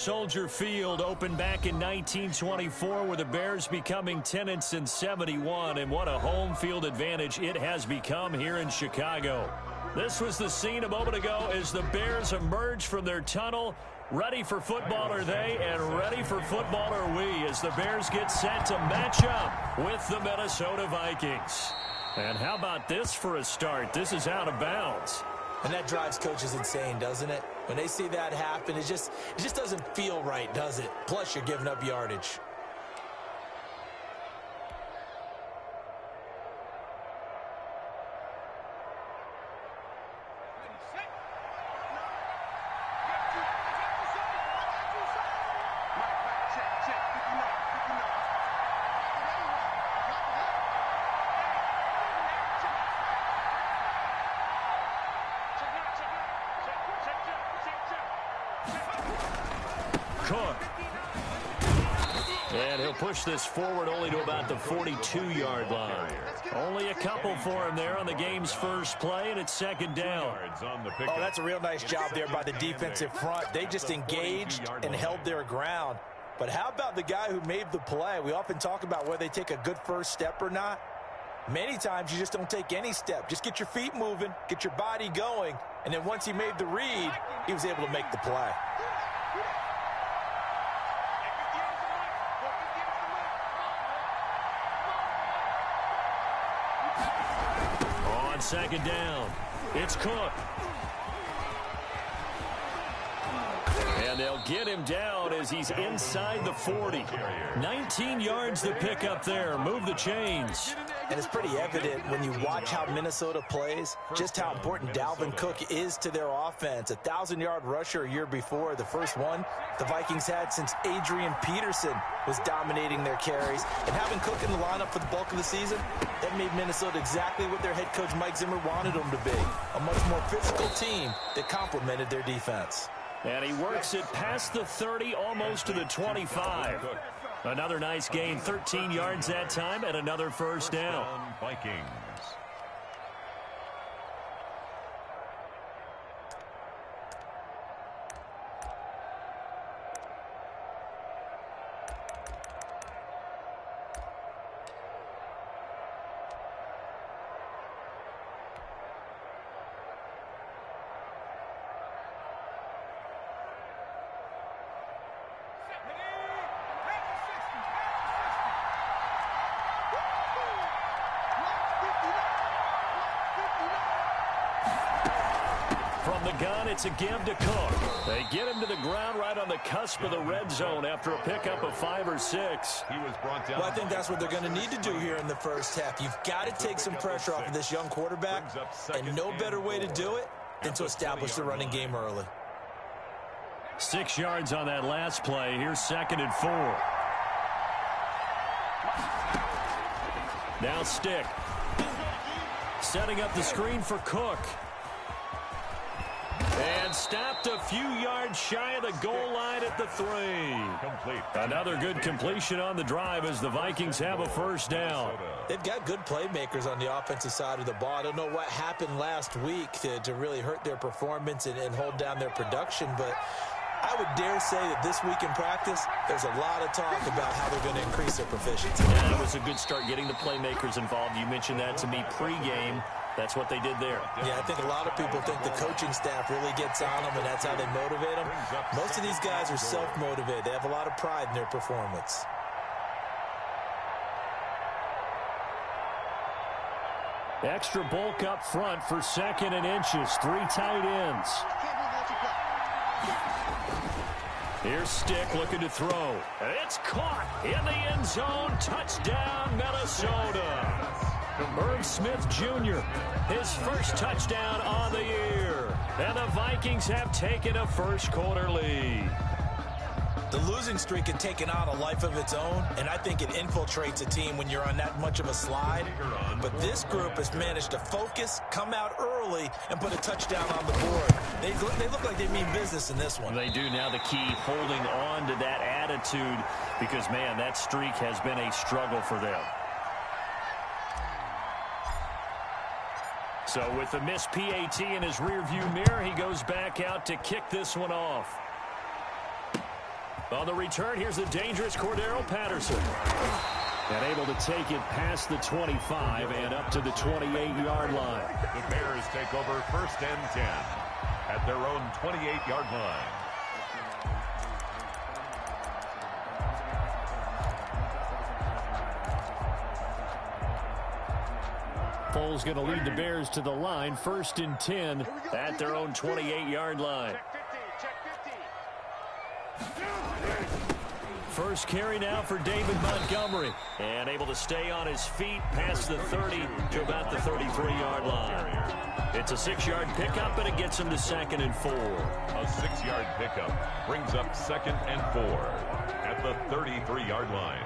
Soldier Field opened back in 1924 with the Bears becoming tenants in 71, and what a home field advantage it has become here in Chicago. This was the scene a moment ago as the Bears emerge from their tunnel. Ready for football are they, and ready for football are we as the Bears get set to match up with the Minnesota Vikings. And how about this for a start? This is out of bounds. And that drives coaches insane, doesn't it? When they see that happen, it just doesn't feel right, does it? Plus, you're giving up yardage. Cook. And he'll push this forward only to about the 42-yard line. Only a couple for him there on the game's first play, and it's second down. Oh, that's a real nice job there by the defensive front. They just engaged and held their ground. But how about the guy who made the play? We often talk about whether they take a good first step or not. Many times you just don't take any step. Just get your feet moving, get your body going, and then once he made the read, he was able to make the play. On second down, it's Cook. And they'll get him down as he's inside the 40. 19 yards to pick up there. Move the chains. And it's pretty evident when you watch how Minnesota plays, just how important Dalvin Cook is to their offense. 1,000-yard rusher a year before, the first one the Vikings had since Adrian Peterson was dominating their carries. And having Cook in the lineup for the bulk of the season, that made Minnesota exactly what their head coach Mike Zimmer wanted them to be. A much more physical team that complemented their defense. And he works it past the 30, almost to the 25. Another nice gain, 13 yards that time, and another first down. Vikings. From the gun, it's a give to Cook. They get him to the ground right on the cusp of the red zone after a pickup of 5 or 6. He was brought down. Well, I think that's what they're going to need to do here in the first half. You've got to take some pressure off of this young quarterback, and no better way to do it than to establish the running game early. 6 yards on that last play. Here's second and 4. Now Stick. Setting up the screen for Cook. And stopped a few yards shy of the goal line at the 3. Complete. Another good completion on the drive as the Vikings have a first down. They've got good playmakers on the offensive side of the ball. I don't know what happened last week to really hurt their performance and hold down their production, but I would dare say that this week in practice, there's a lot of talk about how they're going to increase their proficiency. Yeah, it was a good start getting the playmakers involved. You mentioned that to me pregame. That's what they did there. Yeah, I think a lot of people think the coaching staff really gets on them, and that's how they motivate them. Most of these guys are self-motivated. They have a lot of pride in their performance. Extra bulk up front for second and inches. 3 tight ends. Here's Stick looking to throw. It's caught in the end zone. Touchdown, Minnesota. Irv Smith Jr., his first touchdown on the year. And the Vikings have taken a first quarter lead. The losing streak had taken on a life of its own, and I think it infiltrates a team when you're on that much of a slide. But this group has managed to focus, come out early, and put a touchdown on the board. They look like they mean business in this one. They do. Now the key, holding on to that attitude, because, man, that streak has been a struggle for them. So with the missed PAT in his rearview mirror, he goes back out to kick this one off. On the return, here's the dangerous Cordero Patterson. And able to take it past the 25 and up to the 28-yard line. The Bears take over 1st and 10 at their own 28-yard line. Foles going to lead the Bears to the line. 1st and 10 at their own 28-yard line. First carry now for David Montgomery. And able to stay on his feet past the 30 to about the 33-yard line. It's a 6-yard pickup, and it gets him to 2nd and 4. A 6-yard pickup brings up 2nd and 4 at the 33-yard line.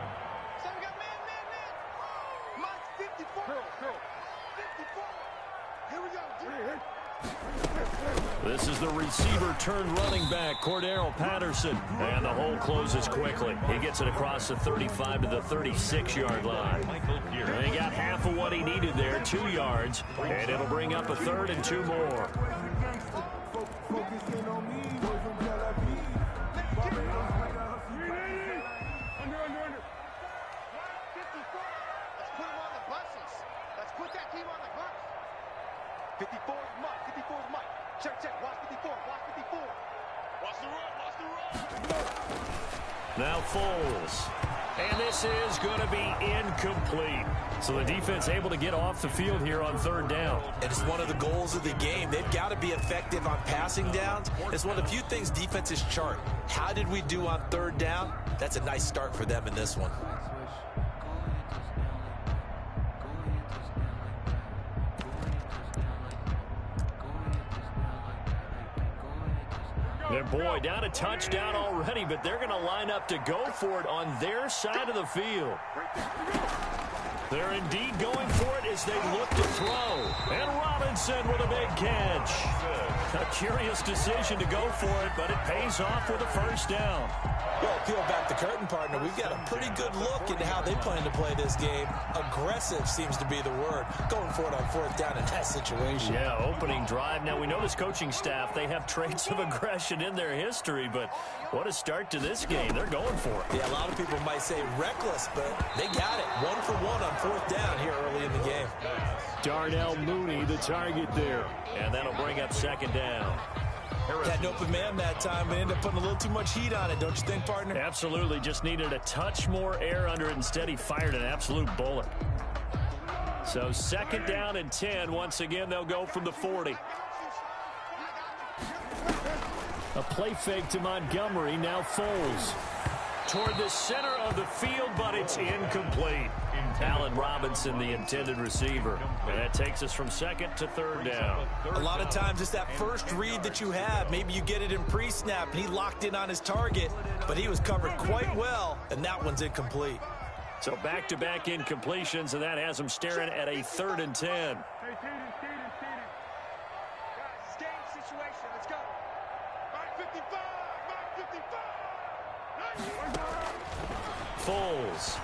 This is the receiver turned running back, Cordero Patterson. And the hole closes quickly. He gets it across the 35 to the 36-yard line. And he got half of what he needed there, 2 yards. And it'll bring up a 3rd and 2 more. Now Foles. And this is going to be incomplete. So the defense able to get off the field here on 3rd down. And it's one of the goals of the game. They've got to be effective on passing downs. It's one of the few things defenses chart. How did we do on 3rd down? That's a nice start for them in this one. And boy, down a touchdown already, but they're going to line up to go for it on their side of the field. They're indeed going for it as they look to throw. And Robinson with a big catch. A curious decision to go for it, but it pays off with a 1st down. Well, peel back the curtain, partner. We've got a pretty good look into how they plan to play this game. Aggressive seems to be the word. Going for it on 4th down in that situation. Yeah, opening drive. Now, we know this coaching staff, they have traits of aggression in their history, but what a start to this game. They're going for it. Yeah, a lot of people might say reckless, but they got it. 1 for 1 on 4th down here early in the game. Darnell Mooney, the target there. And that'll bring up 2nd down. Had an open man that time, but ended up putting a little too much heat on it, don't you think, partner? Absolutely. Just needed a touch more air under it. Instead, he fired an absolute bullet. So 2nd down and 10. Once again, they'll go from the 40. A play fake to Montgomery. Now Foles. Toward the center of the field, but it's incomplete. Allen Robinson, the intended receiver. And that takes us from 2nd to 3rd down. A lot of times it's that first read that you have. Maybe you get it in pre-snap, and he locked in on his target, but he was covered quite well, and that one's incomplete. So back-to-back incompletions, and that has him staring at a 3rd and 10. Foles.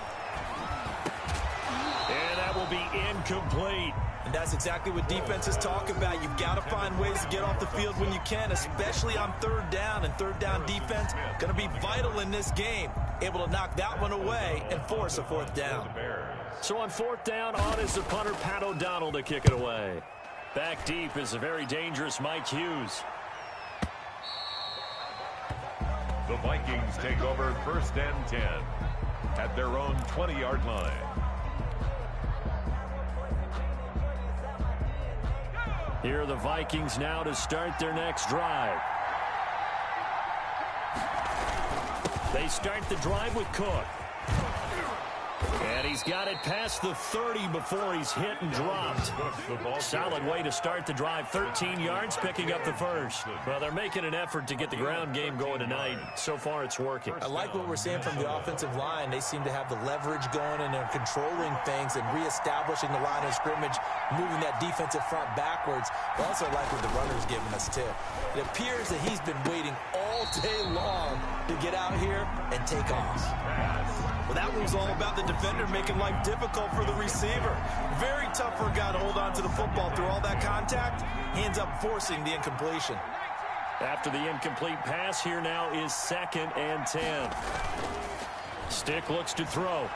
And that will be incomplete. And that's exactly what defenses talk about. You've got to find ways to get off the field when you can, especially on 3rd down. And 3rd down defense going to be vital in this game. Able to knock that one away and force a 4th down. So on 4th down, on is the punter, Pat O'Donnell, to kick it away. Back deep is a very dangerous Mike Hughes. The Vikings take over 1st and 10 at their own 20-yard line. Here are the Vikings now to start their next drive. They start the drive with Cook. And he's got it past the 30 before he's hit and dropped. Solid way to start the drive. 13 yards, picking up the 1st. Well, they're making an effort to get the ground game going tonight. So far, it's working. I like what we're seeing from the offensive line. They seem to have the leverage going, and they're controlling things and reestablishing the line of scrimmage, moving that defensive front backwards. But also like what the runner's giving us, too. It appears that he's been waiting all day long to get out here and take off. Well, that one was all about the defender making life difficult for the receiver. Very tough for a guy to hold on to the football through all that contact. He ends up forcing the incompletion. After the incomplete pass, here now is 2nd and 10. Stick looks to throw.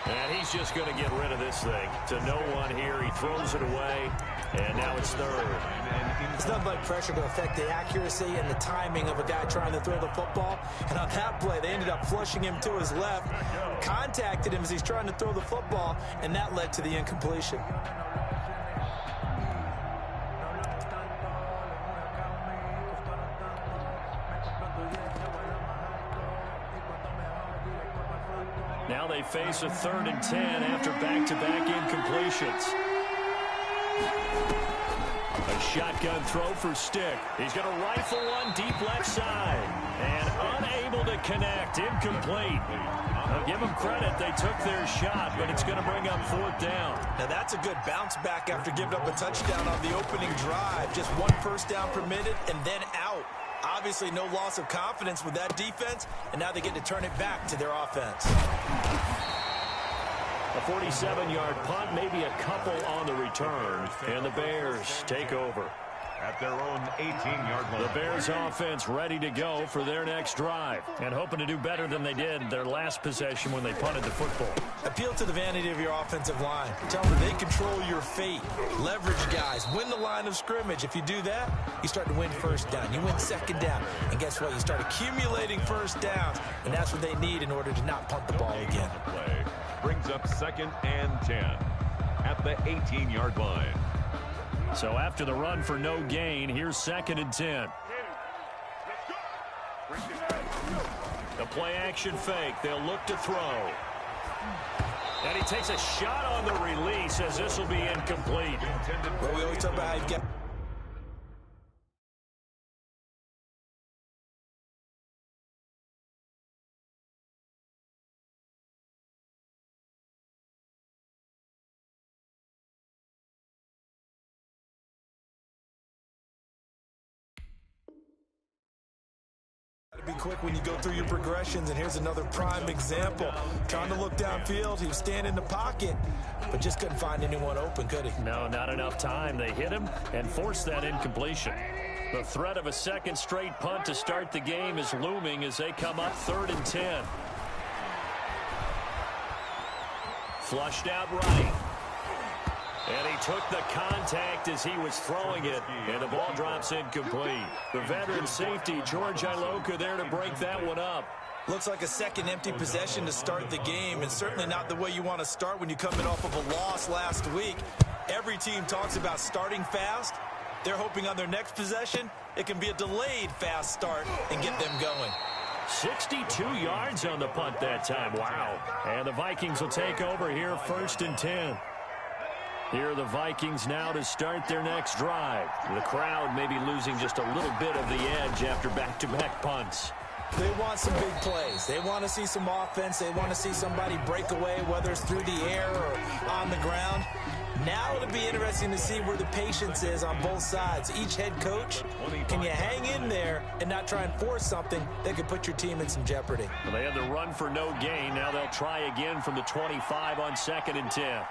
And he's just going to get rid of this thing. To no one here. He throws it away. And now it's 3rd. It's nothing like pressure to affect the accuracy and the timing of a guy trying to throw the football. And on that play, they ended up flushing him to his left, contacted him as he's trying to throw the football, and that led to the incompletion. Now they face a 3rd and 10 after back-to-back incompletions. A shotgun throw for Stick. He's going to rifle one deep left side. And unable to connect. Incomplete. I'll give them credit. They took their shot, but it's going to bring up 4th down. Now that's a good bounce back after giving up a touchdown on the opening drive. Just 1 first down permitted and then out. Obviously no loss of confidence with that defense, and now they get to turn it back to their offense. A 47-yard punt, maybe a couple on the return, and the Bears take over. At their own 18-yard line. The Bears offense ready to go for their next drive, and hoping to do better than they did their last possession when they punted the football. Appeal to the vanity of your offensive line. Tell them they control your fate. Leverage guys. Win the line of scrimmage. If you do that, you start to win first down. You win second down. And guess what? You start accumulating first downs, and that's what they need in order to not punt the ball again. Play brings up 2nd and 10 at the 18-yard line. So after the run for no gain, here's 2nd and 10. The play action fake. They'll look to throw. And he takes a shot on the release as this will be incomplete. Well, we always talk about how you get... Be quick when you go through your progressions, and here's another prime example. Trying to look downfield, he was standing in the pocket, but just couldn't find anyone open, could he? No, not enough time. They hit him and forced that incompletion. The threat of a 2nd straight punt to start the game is looming as they come up 3rd and 10. Flushed out right. And he took the contact as he was throwing it, and the ball drops incomplete. The veteran safety, George Iloka, there to break that one up. Looks like a second empty possession to start the game, and certainly not the way you want to start when you're coming off of a loss last week. Every team talks about starting fast. They're hoping on their next possession, it can be a delayed fast start and get them going. 62 yards on the punt that time. Wow. And the Vikings will take over here 1st and 10. Here are the Vikings now to start their next drive. The crowd may be losing just a little bit of the edge after back-to-back punts. They want some big plays. They want to see some offense. They want to see somebody break away, whether it's through the air or on the ground. Now it'll be interesting to see where the patience is on both sides. Each head coach, can you hang in there and not try and force something that could put your team in some jeopardy? Well, they had the run for no gain. Now they'll try again from the 25 on 2nd and 10.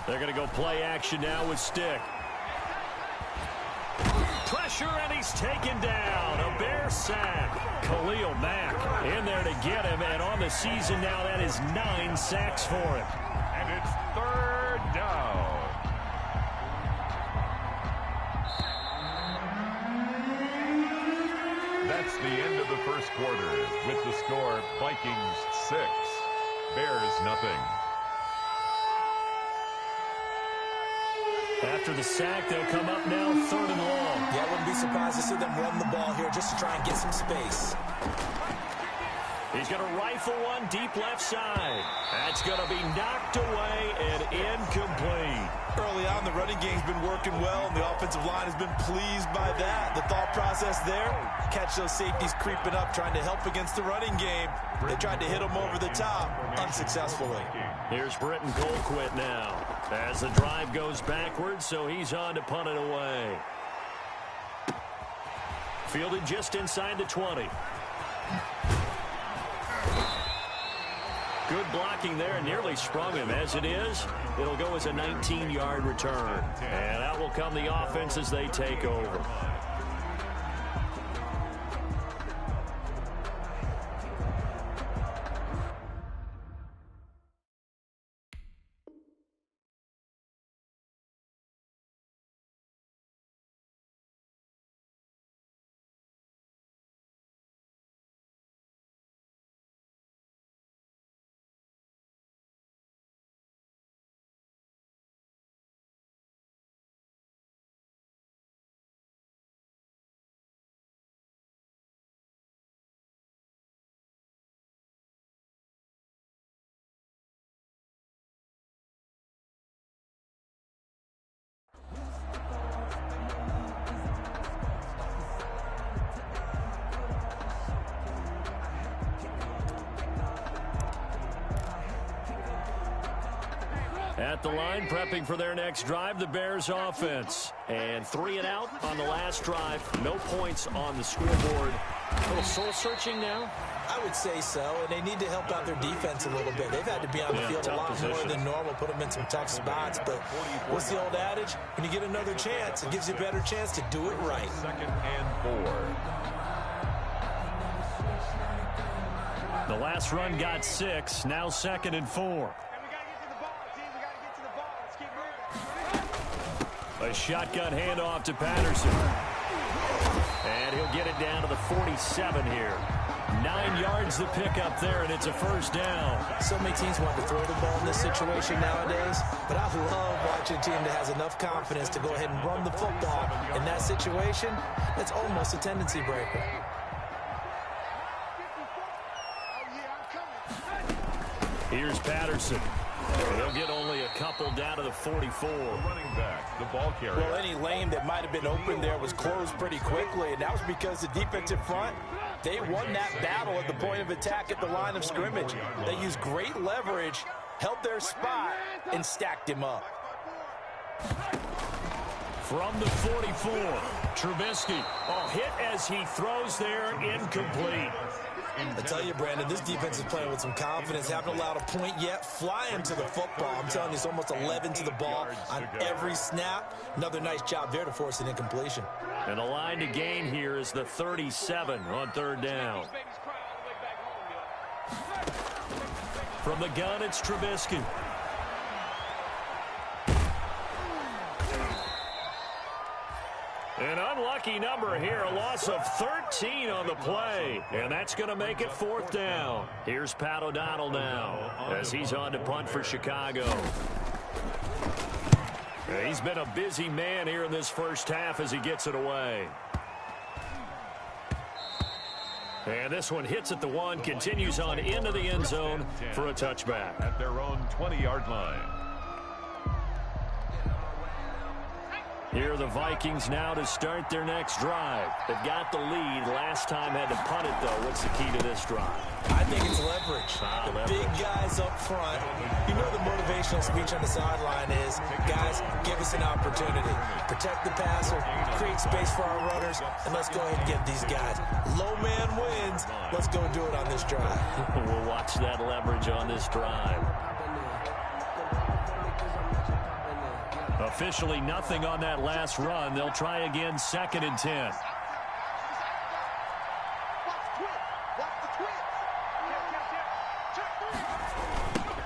They're going to go play action now with Stick. Pressure, and he's taken down. A Bear sack. Khalil Mack in there to get him, and on the season now, that is 9 sacks for him. And it's 3rd down. That's the end of the first quarter with the score Vikings 6, Bears nothing. After the sack, they'll come up now 3rd and long. Yeah, I wouldn't be surprised to see them run the ball here just to try and get some space. He's going to rifle one deep left side. That's going to be knocked away and incomplete. Early on, the running game's been working well, and the offensive line has been pleased by that. The thought process there, catch those safeties creeping up, trying to help against the running game. They tried to hit them over the top, unsuccessfully. Here's Britton Colquitt now. As the drive goes backwards, so he's on to punt it away. Fielded just inside the 20. Good blocking there and nearly sprung him. As it is, it'll go as a 19-yard return. And out will come the offense as they take over. At the line, prepping for their next drive, the Bears offense. And 3 and out on the last drive. No points on the scoreboard. A little soul-searching now? I would say so, and they need to help out their defense a little bit. They've had to be on the field a lot more than normal, put them in some tough spots. But what's the old adage? When you get another chance, it gives you a better chance to do it right. 2nd and 4. The last run got 6, now 2nd and 4. A shotgun handoff to Patterson. And he'll get it down to the 47 here. 9 yards to pick up there, and it's a first down. So many teams want to throw the ball in this situation nowadays, but I love watching a team that has enough confidence to go ahead and run the football. In that situation, it's almost a tendency breaker. Here's Patterson. They'll get only a couple down to the 44. Running back, the ball carrier. Well, any lane that might have been open there was closed pretty quickly, and that was because the defensive front, they won that battle at the point of attack at the line of scrimmage. They used great leverage, held their spot, and stacked him up. From the 44, Trubisky. Hit as he throws there, incomplete. I tell you, Brandon, this defense is playing with some confidence. Haven't allowed a point yet. Flying to the football. I'm telling you, it's almost 11 to the ball on every snap. Another nice job there to force an incompletion. And the line to gain here is the 37 on 3rd down. From the gun, it's Trubisky. An unlucky number here, a loss of 13 on the play, and that's going to make it 4th down. Here's Pat O'Donnell now as he's on to punt for Chicago. He's been a busy man here in this first half as he gets it away. And this one hits at the 1, continues on into the end zone for a touchback. At their own 20-yard line. Here are the Vikings now to start their next drive. They've got the lead. Last time had to punt it, though. What's the key to this drive? I think it's leverage. Big guys up front. You know the motivational speech on the sideline is, guys, give us an opportunity. Protect the passer, create space for our runners, and let's go ahead and get these guys. Low man wins. Let's go do it on this drive. We'll watch that leverage on this drive. Officially nothing on that last run. They'll try again, 2nd and 10.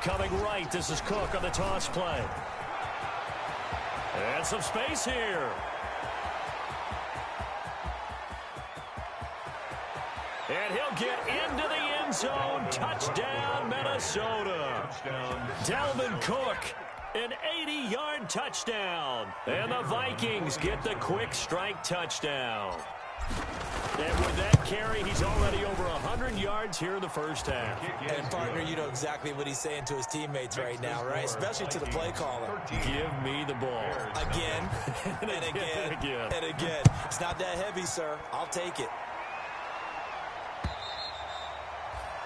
Coming right, this is Cook on the toss play. And some space here. And he'll get into the end zone. Touchdown, Minnesota. Dalvin Cook. An 80-yard touchdown. And the Vikings get the quick strike touchdown. And with that carry, he's already over 100 yards here in the first half. And, partner, you know exactly what he's saying to his teammates right now, right? Especially to the play caller. Give me the ball. Again, and again, and again. It's not that heavy, sir. I'll take it.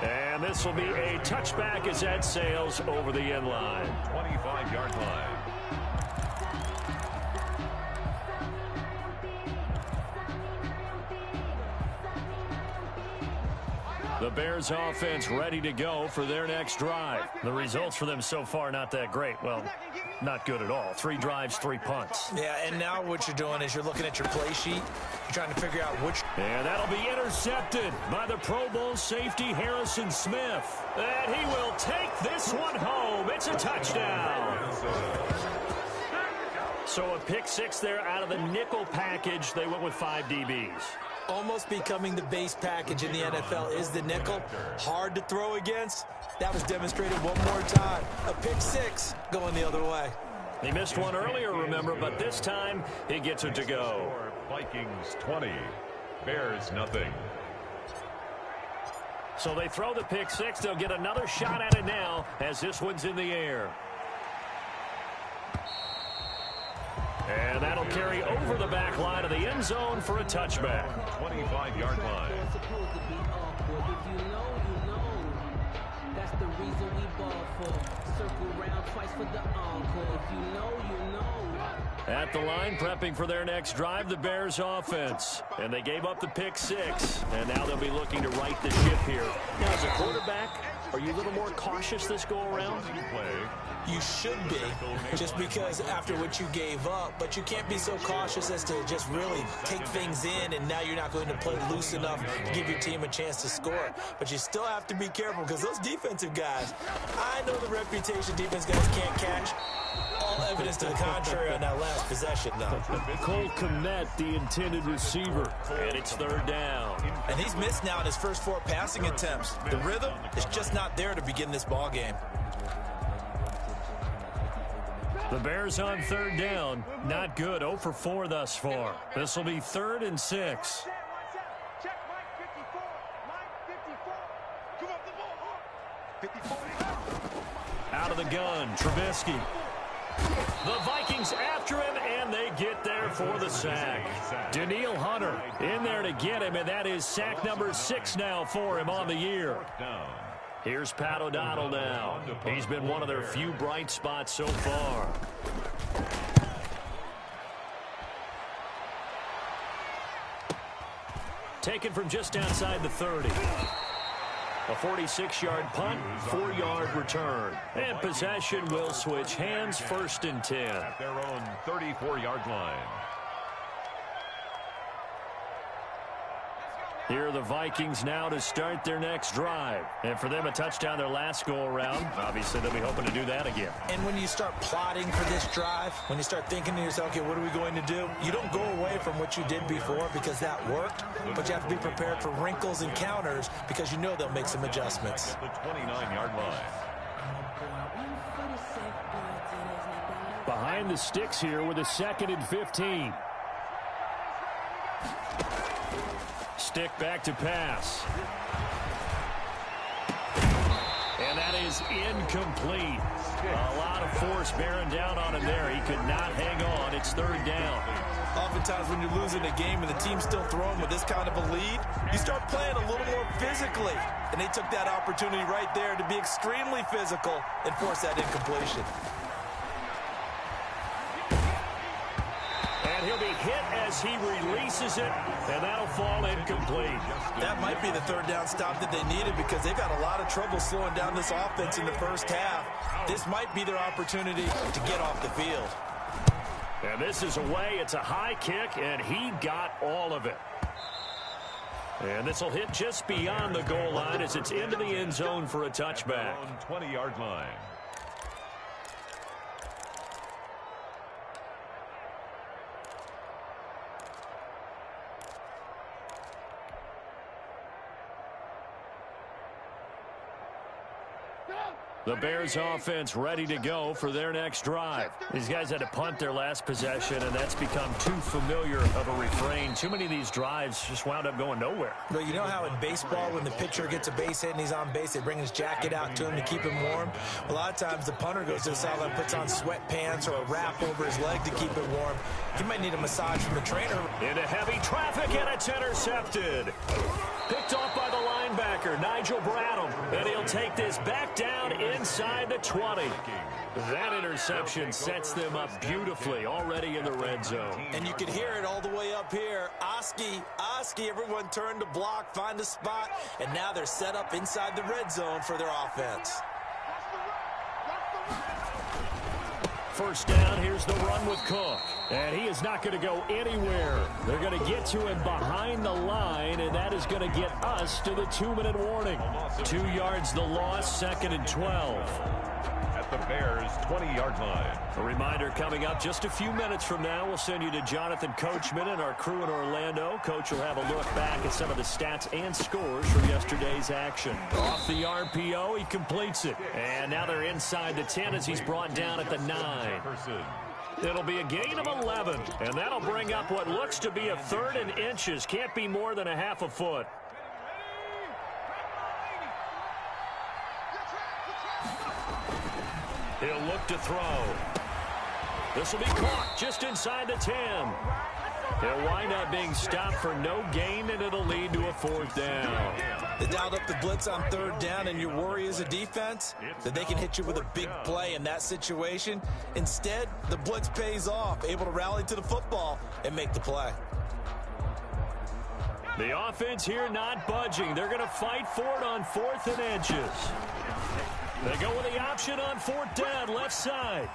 And this will be a touchback as that sails over the end line. 25-yard line. The Bears offense ready to go for their next drive. The results for them so far not that great. Well, not good at all. 3 drives, 3 punts. Yeah, and now what you're doing is you're looking at your play sheet. You're trying to figure out which. And that'll be intercepted by the Pro Bowl safety Harrison Smith. And he will take this one home. It's a touchdown. So a pick 6 there out of the nickel package. They went with 5 DBs. Almost becoming the base package in the NFL is the nickel. Hard to throw against. That was demonstrated one more time. A pick 6 going the other way. He missed one earlier, remember, but this time he gets it to go. Vikings 20, Bears nothing. So they throw the pick 6. They'll get another shot at it now as this one's in the air. And that'll carry over the back line of the end zone for a touchback. 25-yard line. That's the reason we ball for. Circle round twice for the encore. If you know, you know. At the line, prepping for their next drive, the Bears offense. And they gave up the pick 6. And now they'll be looking to right the ship here. Now, as a quarterback, are you a little more cautious this go-around? You should be, just because after what you gave up, but you can't be so cautious as to just really take things in, and now you're not going to play loose enough to give your team a chance to score. But you still have to be careful, because those defensive guys, I know the reputation defense guys can't catch. All evidence to the contrary on that last possession, though. Cole Kmet, the intended receiver, and it's 3rd down. And he's missed now in his first 4 passing attempts. The rhythm is just not there to begin this ball game. The Bears on 3rd down. Not good. 0 for 4 thus far. This will be 3rd and 6. Out of the gun, Trubisky. The Vikings after him, and they get there for the sack. Danielle Hunter in there to get him, and that is sack number 6 now for him on the year. Here's Pat O'Donnell now. He's been one of their few bright spots so far. Taken from just outside the 30. A 46-yard punt, 4-yard return. And possession will switch hands, 1st and 10. At their own 34-yard line. Here are the Vikings now to start their next drive. And for them, a touchdown their last go-around. Obviously, they'll be hoping to do that again. And when you start plotting for this drive, when you start thinking to yourself, okay, what are we going to do? You don't go away from what you did before because that worked, but you have to be prepared for wrinkles and counters because you know they'll make some adjustments. The 29-yard line. Behind the sticks here with a 2nd and 15. Stick back to pass. And that is incomplete. A lot of force bearing down on him there. He could not hang on. It's 3rd down. Oftentimes when you're losing a game and the team's still throwing with this kind of a lead, you start playing a little more physically. And they took that opportunity right there to be extremely physical and force that incompletion. And he'll be hit as he releases it, and that'll fall incomplete. That might be the 3rd down stop that they needed because they've had a lot of trouble slowing down this offense in the first half. This might be their opportunity to get off the field. And this is away. It's a high kick, and he got all of it. And this will hit just beyond the goal line as it's into the end zone for a touchback. 20-yard line. The Bears offense ready to go for their next drive. These guys had to punt their last possession, and that's become too familiar of a refrain. Too many of these drives just wound up going nowhere. But you know how in baseball, when the pitcher gets a base hit and he's on base, they bring his jacket out to him to keep him warm? A lot of times the punter goes to the sideline, puts on sweatpants or a wrap over his leg to keep it warm. He might need a massage from the trainer. Into heavy traffic, and it's intercepted. Picked off by the linebacker. kicker, Nigel Bradham. And he'll take this back down inside the 20. That interception sets them up beautifully already in the red zone. And you can hear it all the way up here. Oski, everyone turned to block, find a spot, and now they're set up inside the red zone for their offense. First down, here's the run with Cook. And he is not going to go anywhere. They're going to get to him behind the line, and that is going to get us to the 2-minute warning. 2 yards the loss, 2nd and 12. At the Bears' 20-yard line. A reminder coming up just a few minutes from now. We'll send you to Jonathan Coachman and our crew in Orlando. Coach will have a look back at some of the stats and scores from yesterday's action. Off the RPO, he completes it. And now they're inside the 10 as he's brought down at the 9. It'll be a gain of 11, and that'll bring up what looks to be a 3rd and inches. Can't be more than a half a foot. He'll look to throw. This will be caught just inside the 10. He'll wind up being stopped for no gain, and it'll lead to a 4th down. They dialed up the blitz on 3rd down, and your worry as a defense that they can hit you with a big play in that situation. Instead, the blitz pays off, able to rally to the football and make the play. The offense here not budging. They're going to fight for it on 4th and inches. They go with the option on 4th down, left side.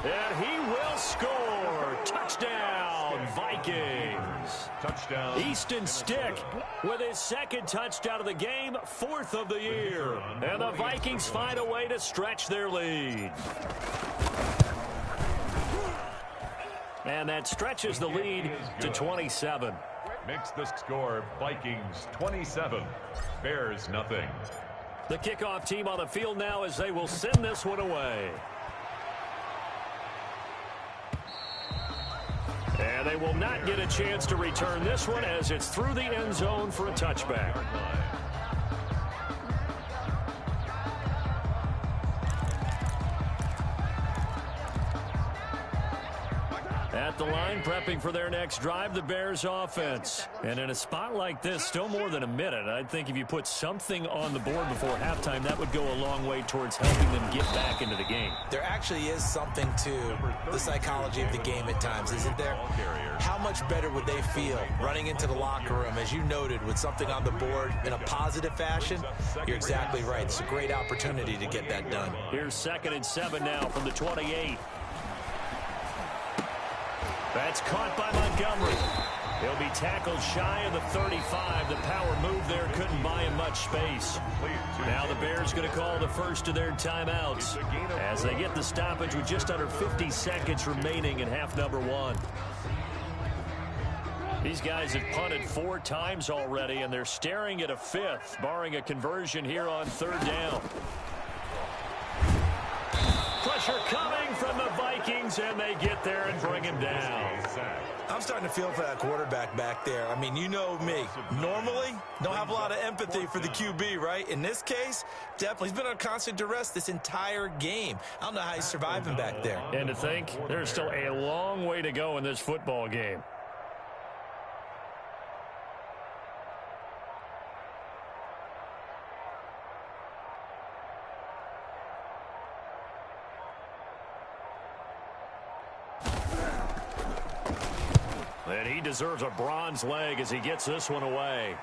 And he will score. Touchdown, Vikings. Touchdown. Easton Stick with his 2nd touchdown of the game, 4th of the year. And the Vikings find a way to stretch their lead. And that stretches the lead to 27. Makes the score Vikings 27, Bears nothing. The kickoff team on the field now as they will send this one away. And they will not get a chance to return this one as it's through the end zone for a touchback. At the line, prepping for their next drive, the Bears offense. And in a spot like this, still more than a minute, I think if you put something on the board before halftime, that would go a long way towards helping them get back into the game. There actually is something to the psychology of the game at times, isn't there? How much better would they feel running into the locker room, as you noted, with something on the board in a positive fashion? You're exactly right. It's a great opportunity to get that done. Here's 2nd and 7 now from the 28. That's caught by Montgomery. He'll be tackled shy of the 35. The power move there couldn't buy him much space. Now the Bears going to call the first of their timeouts as they get the stoppage with just under 50 seconds remaining in half number 1. These guys have punted 4 times already, and they're staring at a 5th, barring a conversion here on 3rd down. Pressure coming from the Vikings, and they get there and bring him down. I'm starting to feel for that quarterback back there. I mean, you know me. Normally, don't have a lot of empathy for the QB, right? In this case, definitely. He's been on constant duress this entire game. I don't know how he's surviving back there. And to think, there's still a long way to go in this football game. And he deserves a bronze leg as he gets this one away.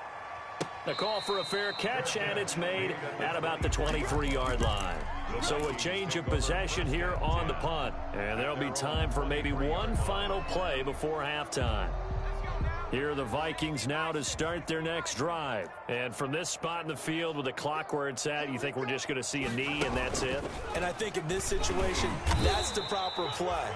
The call for a fair catch, and it's made at about the 23-yard line. So a change of possession here on the punt. And there'll be time for maybe one final play before halftime. Here are the Vikings now to start their next drive. And from this spot in the field with the clock where it's at, you think we're just going to see a knee and that's it? And I think in this situation, that's the proper play.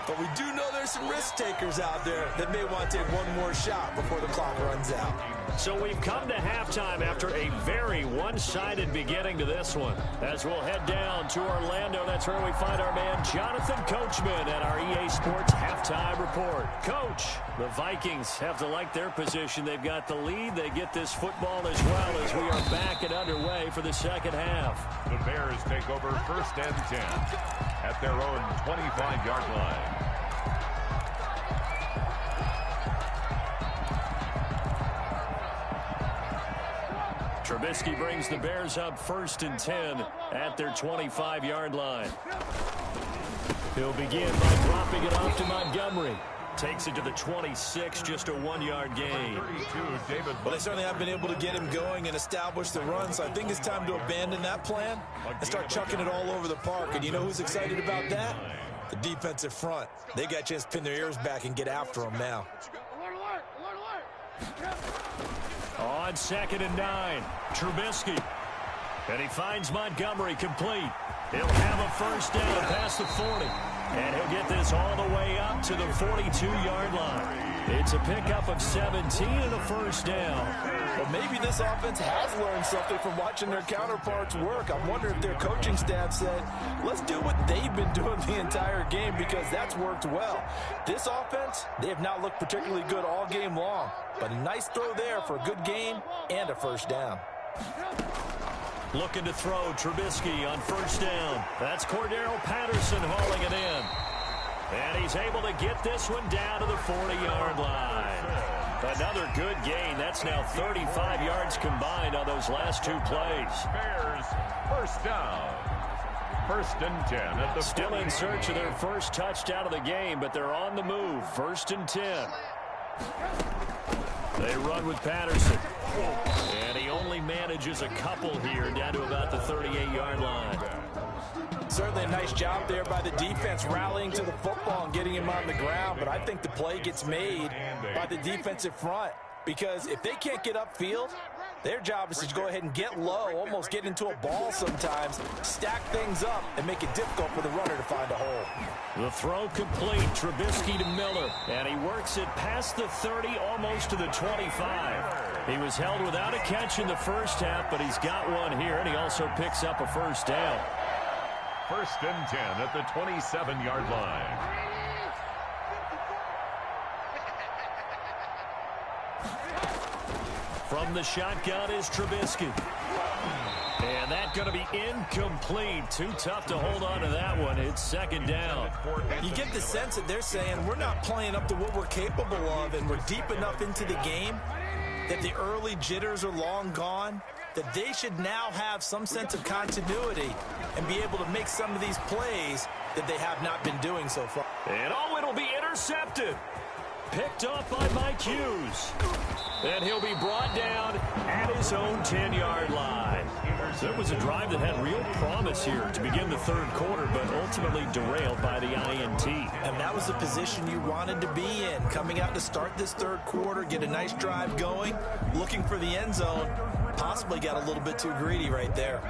But we do know there's some risk takers out there that may want to take one more shot before the clock runs out. So we've come to halftime after a very one-sided beginning to this one. As we'll head down to Orlando, that's where we find our man Jonathan Coachman at our EA Sports Halftime Report. Coach, the Vikings have to like their position. They've got the lead. They get this football as well as we are back and underway for the second half. The Bears take over 1st and 10 at their own 25-yard line. Trubisky brings the Bears up 1st and 10 at their 25-yard line. He'll begin by dropping it off to Montgomery. Takes it to the 26, just a 1-yard gain. Well, they certainly have been able to get him going and establish the run, so I think it's time to abandon that plan and start chucking it all over the park. And you know who's excited about that? The defensive front. They got a chance to pin their ears back and get after him now. On 2nd and 9, Trubisky. And he finds Montgomery complete. He'll have a first down past the 40. And he'll get this all the way up to the 42-yard line. It's a pickup of 17 and a first down. Well, maybe this offense has learned something from watching their counterparts work. I'm wondering if their coaching staff said, let's do what they've been doing the entire game, because that's worked well. This offense, they have not looked particularly good all game long. But a nice throw there for a good gain and a first down. Looking to throw Trubisky on first down. That's Cordero Patterson hauling it in. And he's able to get this one down to the 40-yard line. Another good gain. That's now 35 yards combined on those last 2 plays. Bears, first down. 1st and 10 at the Still 40. in search of their first touchdown of the game, but they're on the move. 1st and 10. They run with Patterson. And he only manages a couple here down to about the 38-yard line. Certainly a nice job there by the defense rallying to the football and getting him on the ground, but I think the play gets made by the defensive front, because if they can't get upfield, their job is to go ahead and get low, almost get into a ball sometimes, stack things up, and make it difficult for the runner to find a hole. The throw complete. Trubisky to Miller, and he works it past the 30, almost to the 25. He was held without a catch in the first half, but he's got one here, and he also picks up a first down. 1st and 10 at the 27-yard line. From the shotgun is Trubisky. And that's going to be incomplete. Too tough to hold on to that one. It's 2nd down. You get the sense that they're saying we're not playing up to what we're capable of, and we're deep enough into the game that the early jitters are long gone, that they should now have some sense of continuity and be able to make some of these plays that they have not been doing so far. And oh, it'll be intercepted. Picked off by Mike Hughes. And he'll be brought down at his own 10-yard line. There was a drive that had real promise here to begin the 3rd quarter, but ultimately derailed by the INT. And that was the position you wanted to be in, coming out to start this 3rd quarter, get a nice drive going, looking for the end zone. Possibly got a little bit too greedy right there.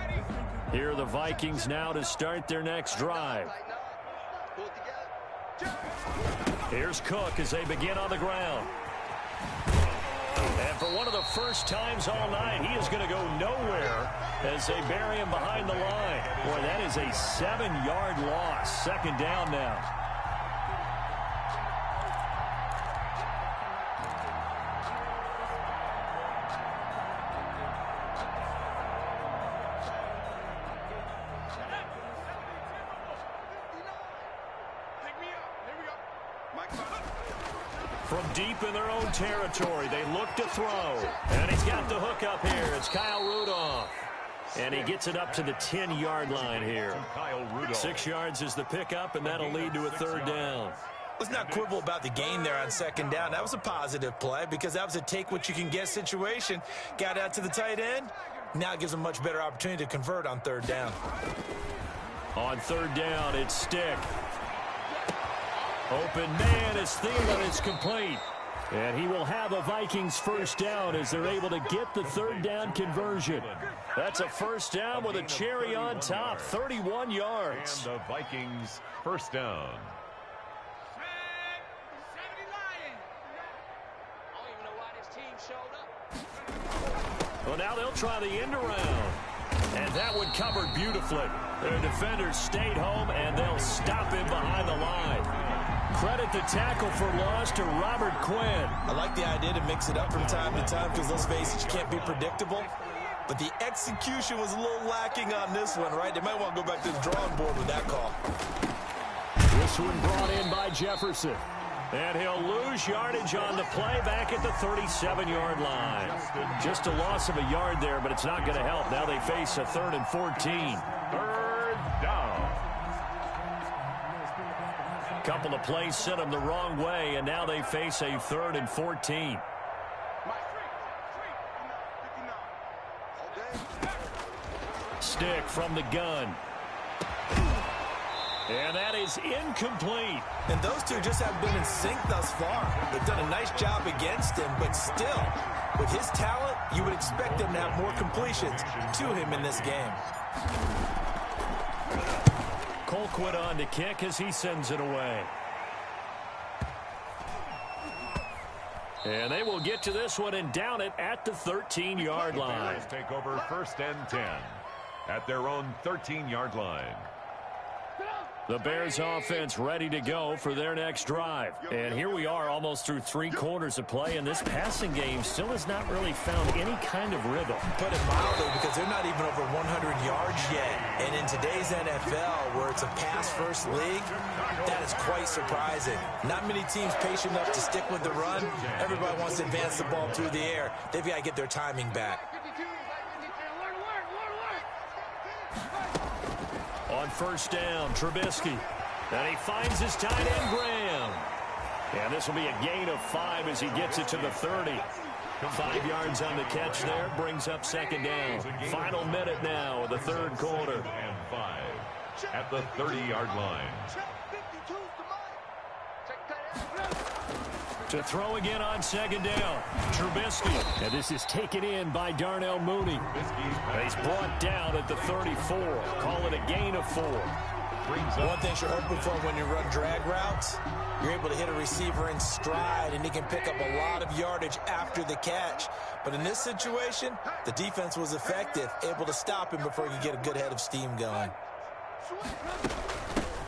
Here are the Vikings now to start their next drive. Here's Cook as they begin on the ground. And for one of the first times all night, he is going to go nowhere as they bury him behind the line. Boy, that is a 7-yard loss. 2nd down now. From deep in their own territory, they look to throw. And he's got the hook up here. It's Kyle Rudolph. And he gets it up to the 10-yard line here. 6 yards is the pickup, and that'll lead to a 3rd down. Let's not quibble about the gain there on 2nd down. That was a positive play because that was a take-what-you-can-get situation. Got out to the tight end. Now it gives them a much better opportunity to convert on 3rd down. On 3rd down, it's Stick. Open man is Thielen. It's complete. And he will have a Vikings first down as they're able to get the 3rd down conversion. That's a first down with a cherry on top, 31 yards. And the Vikings first down. Well, now they'll try the end around. And that one covered beautifully. Their defenders stayed home, and they'll stop him behind the line. Credit the tackle for loss to Robert Quinn. I like the idea to mix it up from time to time because, let's face it, you can't be predictable. But the execution was a little lacking on this one, right? They might want to go back to the drawing board with that call. This one brought in by Jefferson. And he'll lose yardage on the play back at the 37-yard line. Just a loss of a yard there, but it's not going to help. Now they face a 3rd and 14. Third down. Couple of plays sent them the wrong way, and now they face a 3rd and 14. Stick from the gun. And that is incomplete. And those two just have been in sync thus far. They've done a nice job against him, but still, with his talent, you would expect them to have more completions to him in this game. Colquitt on to kick as he sends it away. And they will get to this one and down it at the 13-yard line. Bears take over 1st and 10 at their own 13-yard line. The Bears offense ready to go for their next drive. And here we are almost through 3 quarters of play, and this passing game still has not really found any kind of rhythm. Put it mildly, because they're not even over 100 yards yet. And in today's NFL, where it's a pass-first league, that is quite surprising. Not many teams patient enough to stick with the run. Everybody wants to advance the ball through the air. They've got to get their timing back. On 1st down, Trubisky. And he finds his tight end, Graham. And this will be a gain of 5 as he gets it to the 30. 5 yards on the catch there, brings up 2nd down. Final minute now of the 3rd quarter. And 5 at the 30-yard line. To throw again on 2nd down, Trubisky. And this is taken in by Darnell Mooney. He's brought down at the 34. Call it a gain of 4. One thing you're hoping for when you run drag routes, you're able to hit a receiver in stride, and he can pick up a lot of yardage after the catch. But in this situation, the defense was effective, able to stop him before he could get a good head of steam going.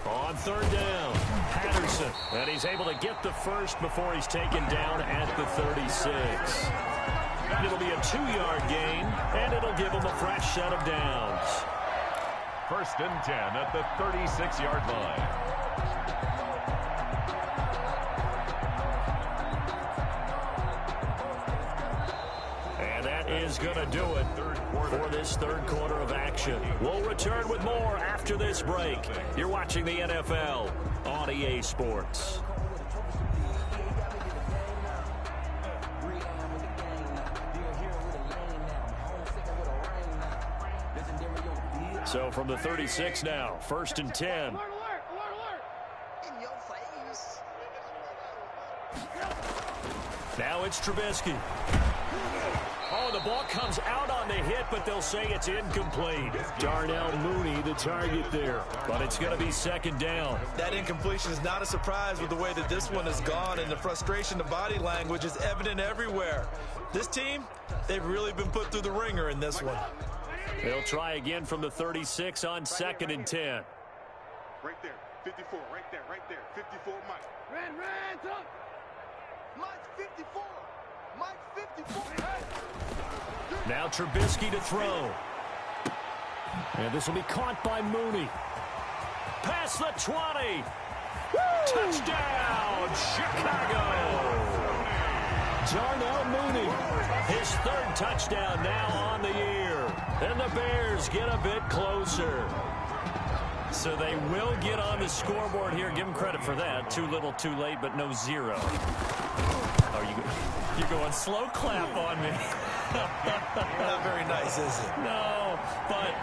On 3rd down, Patterson. And he's able to get the first before he's taken down at the 36. And it'll be a 2-yard gain, and it'll give him a fresh set of downs. 1st and 10 at the 36-yard line. And that is going to do it for this 3rd quarter of action. We'll return with more after this break. You're watching the NFL on EA Sports. So from the 36 now, 1st and 10. Now it's Trubisky. Oh, the ball comes out on the hit, but they'll say it's incomplete. Darnell Mooney, the target there. But it's going to be 2nd down. That incompletion is not a surprise with the way that this one has gone, and the frustration, the body language is evident everywhere. This team, they've really been put through the ringer in this one. They'll try again from the 36 on 2nd and 10. Right there, 54, right there, 54, Mike. Red, up. Mike's 54. Mike's 54. Now Trubisky to throw. And this will be caught by Mooney. Past the 20. Woo! Touchdown, Chicago. Darnell Mooney, his 3rd touchdown now on the year. And the Bears get a bit closer. So they will get on the scoreboard here. Give them credit for that. Too little, too late, but no 0. Oh, you're going slow clap on me. Not very nice, is it? No, but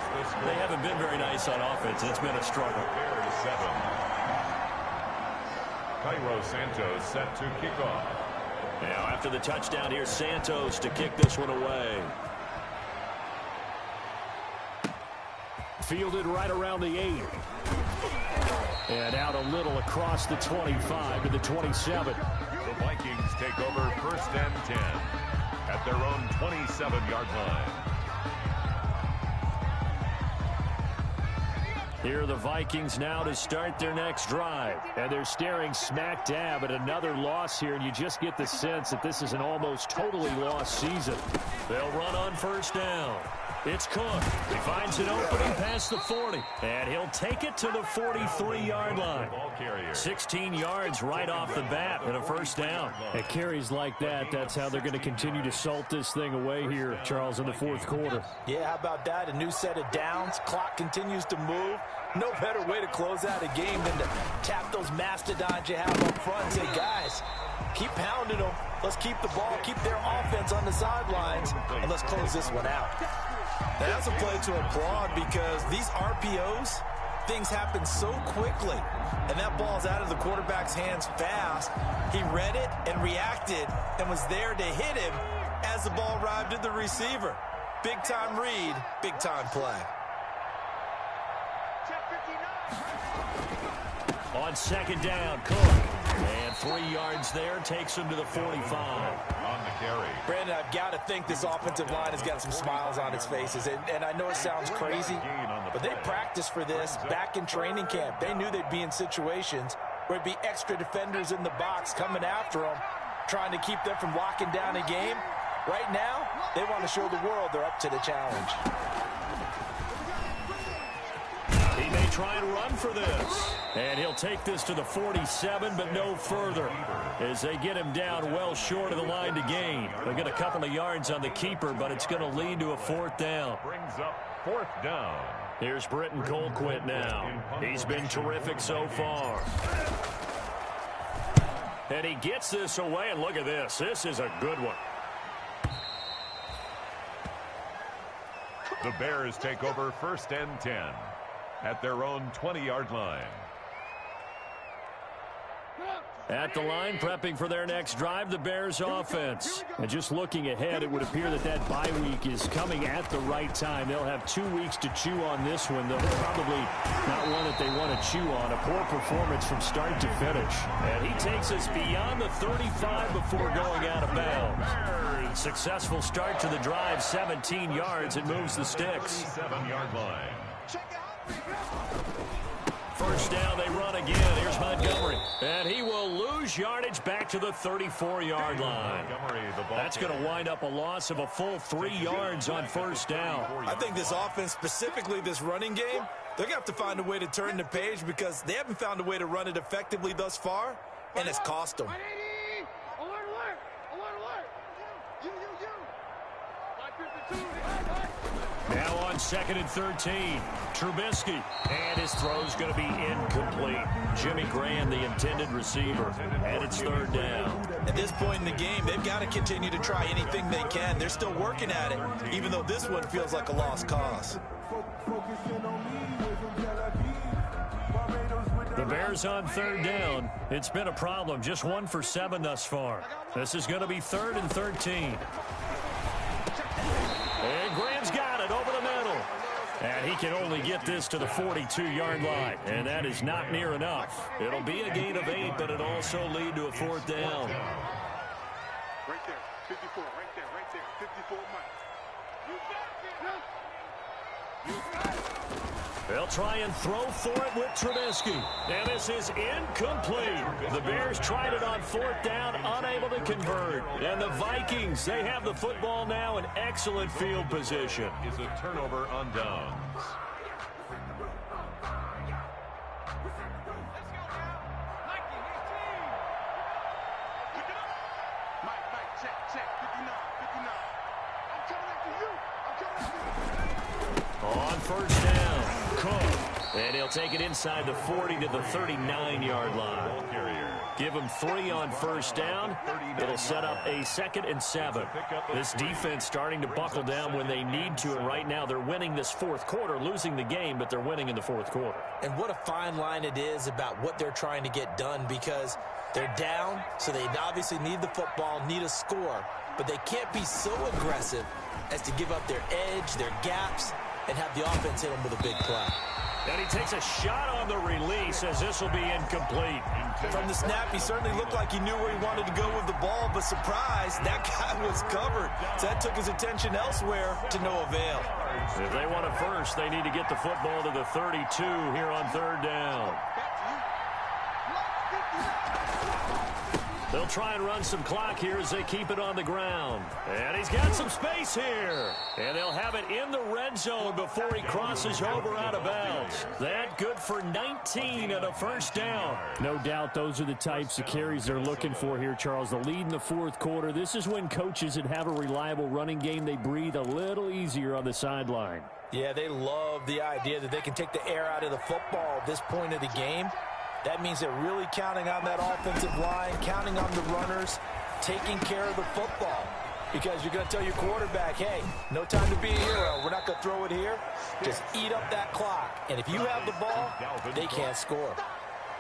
they haven't been very nice on offense. It's been a struggle. Bears 7. Cairo Santos set to kick off. Now after the touchdown, here's Santos to kick this one away. Fielded right around the 8. And out a little across the 25 to the 27. The Vikings take over 1st and 10 at their own 27-yard line. Here are the Vikings now to start their next drive. And they're staring smack dab at another loss here, and you just get the sense that this is an almost totally lost season. They'll run on 1st down. It's Cook. He finds an opening past the 40, and he'll take it to the 43-yard line. 16 yards right off the bat and a first down. At carries like that, that's how they're going to continue to salt this thing away here, Charles, in the fourth quarter. Yeah, how about that? A new set of downs. Clock continues to move. No better way to close out a game than to tap those mastodons you have up front and say, guys, keep pounding them. Let's keep the ball, keep their offense on the sidelines, and let's close this one out. And that's a play to applaud because these RPOs, things happen so quickly. And that ball's out of the quarterback's hands fast. He read it and reacted and was there to hit him as the ball arrived at the receiver. Big-time read, big-time play. On second down, Cook. And 3 yards there, takes him to the 45. On the carry. Brandon, I've got to think this offensive line has got some smiles on its faces. And I know it sounds crazy, but they practiced for this back in training camp. They knew they'd be in situations where it'd be extra defenders in the box coming after them, trying to keep them from locking down a game. Right now, they want to show the world they're up to the challenge. He may try and run for this. And he'll take this to the 47, but no further, as they get him down well short of the line to gain. They'll get a couple of yards on the keeper, but it's going to lead to a fourth down. Brings up fourth down. Here's Britton Colquitt now. He's been terrific so far. And he gets this away, and look at this. This is a good one. The Bears take over 1st and 10 at their own 20-yard line. At the line, prepping for their next drive, the Bears offense. And just looking ahead, it would appear that that bye week is coming at the right time. They'll have 2 weeks to chew on this one. They'll probably not one that they want to chew on. A poor performance from start to finish. And he takes us beyond the 35 before going out of bounds. Successful start to the drive, 17 yards, and moves the sticks. 7-yard line. First down, they run again. Here's Montgomery. And he will lose yardage back to the 34-yard line. That's going to wind up a loss of a full 3 yards on first down. I think this offense, specifically this running game, they're going to have to find a way to turn the page because they haven't found a way to run it effectively thus far, and it's cost them. Now on 2nd and 13, Trubisky, and his throw's going to be incomplete. Jimmy Graham, the intended receiver, and it's 3rd down. At this point in the game, they've got to continue to try anything they can. They're still working at it, even though this one feels like a lost cause. The Bears on 3rd down. It's been a problem. Just 1 for 7 thus far. This is going to be 3rd and 13. And Graham's got it over the middle. And he can only get this to the 42-yard line. And that is not near enough. It'll be a gain of 8, but it'll also lead to a 4th down. Right there, 54, right there, 54 Mike. They'll try and throw for it with Trubisky. And this is incomplete. The Bears tried it on 4th down, unable to convert. And the Vikings, they have the football now in excellent field position. Is a turnover on downs. Mike, check, 59. I'm coming after you. On 1st down, Cook. And he'll take it inside the 40 to the 39-yard line. Give him 3 on 1st down. It'll set up a 2nd and 7. This defense starting to buckle down when they need to, and right now they're winning this 4th quarter, losing the game, but they're winning in the 4th quarter. And what a fine line it is about what they're trying to get done because they're down, so they obviously need the football, need a score, but they can't be so aggressive as to give up their edge, their gaps, and have the offense hit them with a big play. And he takes a shot on the release as this will be incomplete. From the snap, he certainly looked like he knew where he wanted to go with the ball, but surprise, that guy was covered. So that took his attention elsewhere to no avail. If they want it first, they need to get the football to the 32 here on 3rd down. They'll try and run some clock here as they keep it on the ground. And he's got some space here. And they'll have it in the red zone before he crosses over out of bounds. That good for 19 and a first down. No doubt those are the types of carries they're looking for here, Charles. The lead in the fourth quarter. This is when coaches that have a reliable running game, they breathe a little easier on the sideline. Yeah, they love the idea that they can take the air out of the football at this point of the game. That means they're really counting on that offensive line, counting on the runners, taking care of the football. Because you're going to tell your quarterback, hey, no time to be a hero. We're not going to throw it here. Just eat up that clock. And if you have the ball, they can't score.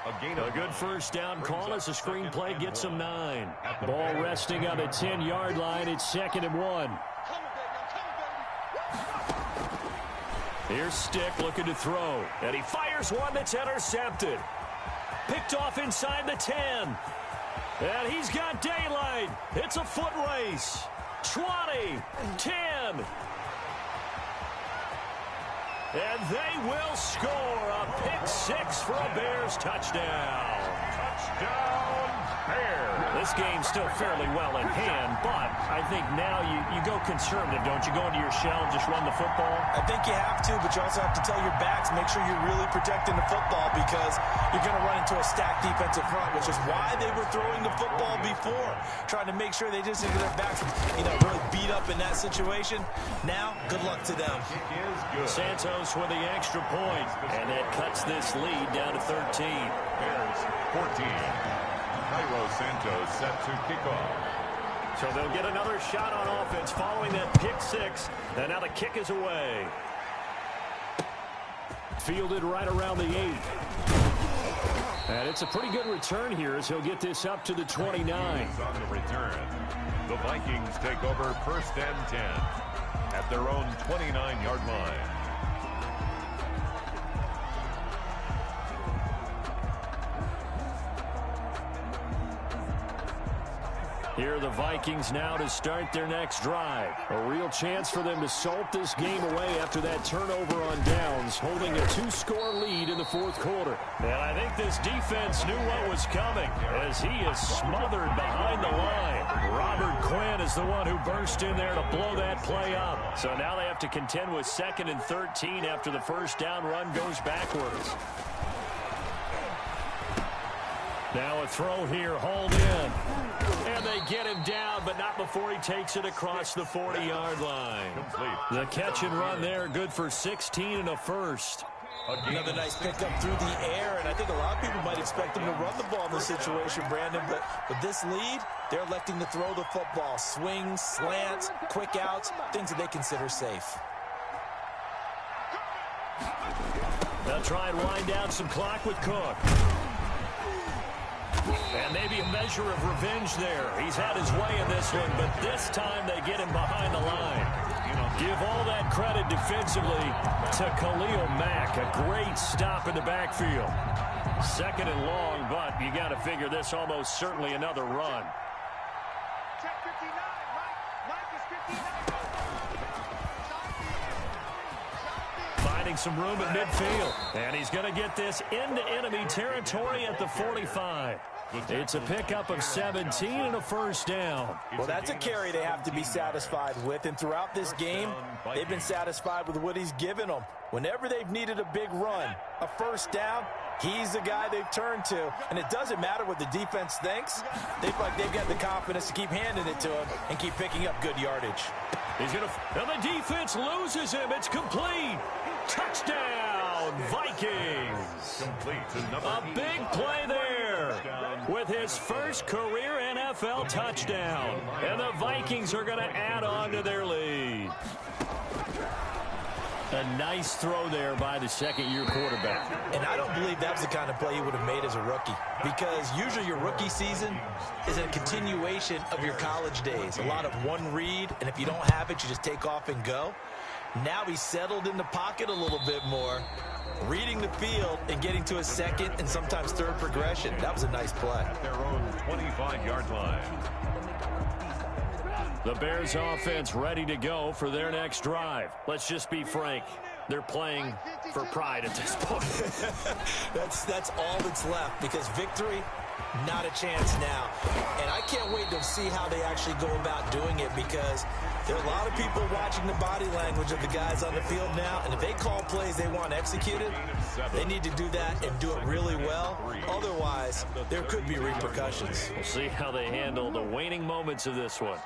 A good first down call as the screenplay gets them 9. Ball resting on the 10-yard line. It's 2nd and 1. Here's Stick looking to throw. And he fires one that's intercepted. Picked off inside the 10. And he's got daylight. It's a foot race. 20, 10. And they will score a pick 6 for a Bears touchdown. Touchdown, Bears. This game's still fairly well in hand, but I think now you go conservative, don't you? Go into your shell and just run the football? I think you have to, but you also have to tell your backs, make sure you're really protecting the football because you're going to run into a stacked defensive front, which is why they were throwing the football before, trying to make sure they just get their backs, really beat up in that situation. Now, good luck to them. Santos with the extra point, and that cuts this lead down to 13. Bears 14. Cairo Santos set to kick off. So they'll get another shot on offense following that pick 6, and now the kick is away. Fielded right around the 8. And it's a pretty good return here as he'll get this up to the 29. On the return, the Vikings take over 1st and 10 at their own 29-yard line. Here are the Vikings now to start their next drive. A real chance for them to salt this game away after that turnover on downs, holding a 2-score lead in the fourth quarter. And I think this defense knew what was coming as he is smothered behind the line. Robert Quinn is the one who burst in there to blow that play up. So now they have to contend with 2nd and 13 after the first down run goes backwards. Now a throw here, hauled in. And they get him down, but not before he takes it across the 40-yard line. Complete. The catch and run there, good for 16 and a first. Another nice pickup through the air, and I think a lot of people might expect them to run the ball in this situation, Brandon, but with this lead, they're electing to throw the football. Swings, slants, quick outs, things that they consider safe. They'll try and wind down some clock with Cook. And maybe a measure of revenge there. He's had his way in this one, but this time they get him behind the line. Give all that credit defensively to Khalil Mack. A great stop in the backfield. 2nd and long, but you got to figure this almost certainly another run. Finding some room at midfield. And he's going to get this into enemy territory at the 45. It's a pickup of 17 and a first down. Well, that's a carry they have to be satisfied with. And throughout this game, they've been satisfied with what he's given them. Whenever they've needed a big run, a first down, he's the guy they've turned to. And it doesn't matter what the defense thinks. They've got the confidence to keep handing it to him and keep picking up good yardage. And the defense loses him. It's complete. Touchdown, Vikings. A big play there with his first career NFL touchdown. And the Vikings are going to add on to their lead. A nice throw there by the second-year quarterback. And I don't believe that was the kind of play he would have made as a rookie, because usually your rookie season is a continuation of your college days. A lot of one read, and if you don't have it, you just take off and go. Now he's settled in the pocket a little bit more, reading the field and getting to a second and sometimes third progression. That was a nice play. At their own 25-yard line. The Bears offense ready to go for their next drive. Let's just be frank. They're playing for pride at this point. That's all that's left, because victory Not a chance now. And I can't wait to see how they actually go about doing it, because there are a lot of people watching the body language of the guys on the field now, and if they call plays they want executed, they need to do that and do it really well. Otherwise, there could be repercussions. We'll see how they handle the waning moments of this one.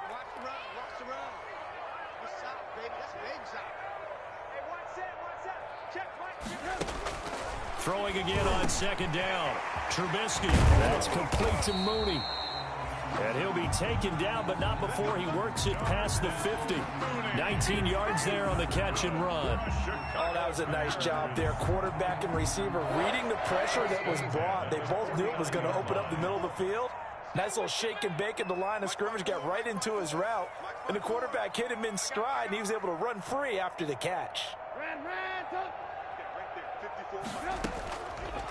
Throwing again on second down. Trubisky. That's complete to Mooney. And he'll be taken down, but not before he works it past the 50. 19 yards there on the catch and run. Oh, that was a nice job there. Quarterback and receiver reading the pressure that was brought. They both knew it was going to open up the middle of the field. Nice little shake and bake at the line of scrimmage, got right into his route. And the quarterback hit him in stride, and he was able to run free after the catch.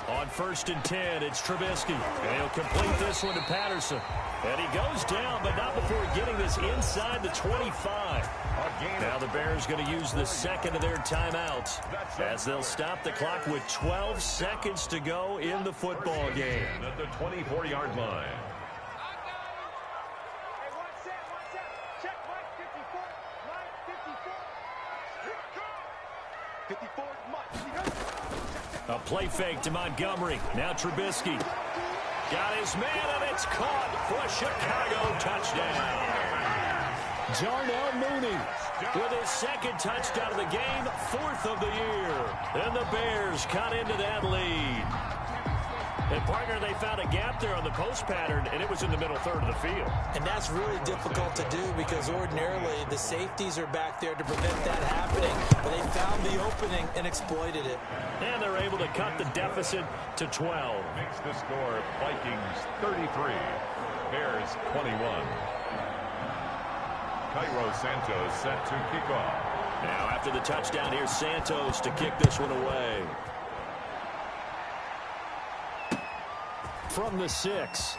On 1st and 10, it's Trubisky. And he'll complete this one to Patterson. And he goes down, but not before getting this inside the 25. Now the Bears going to use the second of their timeouts as they'll stop the clock with 12 seconds to go in the football game. At the 24-yard line. A play fake to Montgomery. Now Trubisky. Got his man, and it's caught for a Chicago touchdown. Darnell Mooney With his second touchdown of the game, 4th of the year. And the Bears cut into that lead. And, partner, they found a gap there on the post pattern, and it was in the middle third of the field. And that's really difficult to do because ordinarily the safeties are back there to prevent that happening. But they found the opening and exploited it. And they're able to cut the deficit to 12. Makes the score Vikings 33, Bears 21. Cairo Santos set to kick off. Now after the touchdown, here's Santos to kick this one away. From the 6.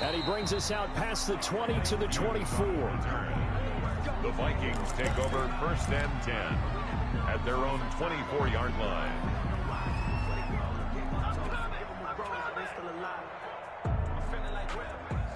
And he brings us out past the 20 to the 24. The Vikings take over 1st and 10 at their own 24-yard line.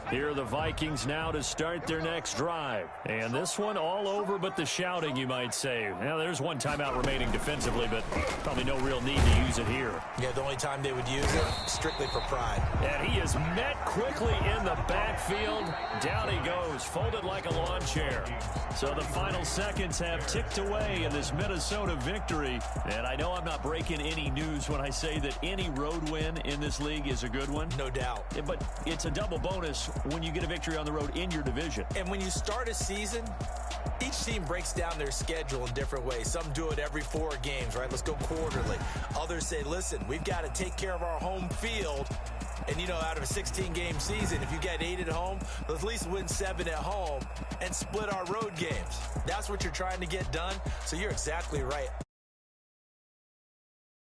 Here are the Vikings now to start their next drive. And this one all over but the shouting, you might say. Now, there's one timeout remaining defensively, but probably no real need to use it here. Yeah, the only time they would use it, strictly for pride. And he is met quickly in the backfield. Down he goes, folded like a lawn chair. So the final seconds have ticked away in this Minnesota victory. And I know I'm not breaking any news when I say that any road win in this league is a good one. No doubt. But it's a double bonus when you get a victory on the road in your division. And when you start a season, each team breaks down their schedule in different ways. Some do it every 4 games, right? Let's go quarterly. Others say, listen, we've got to take care of our home field. And, you know, out of a 16-game season, if you get 8 at home, let's at least win 7 at home and split our road games. That's what you're trying to get done. So you're exactly right.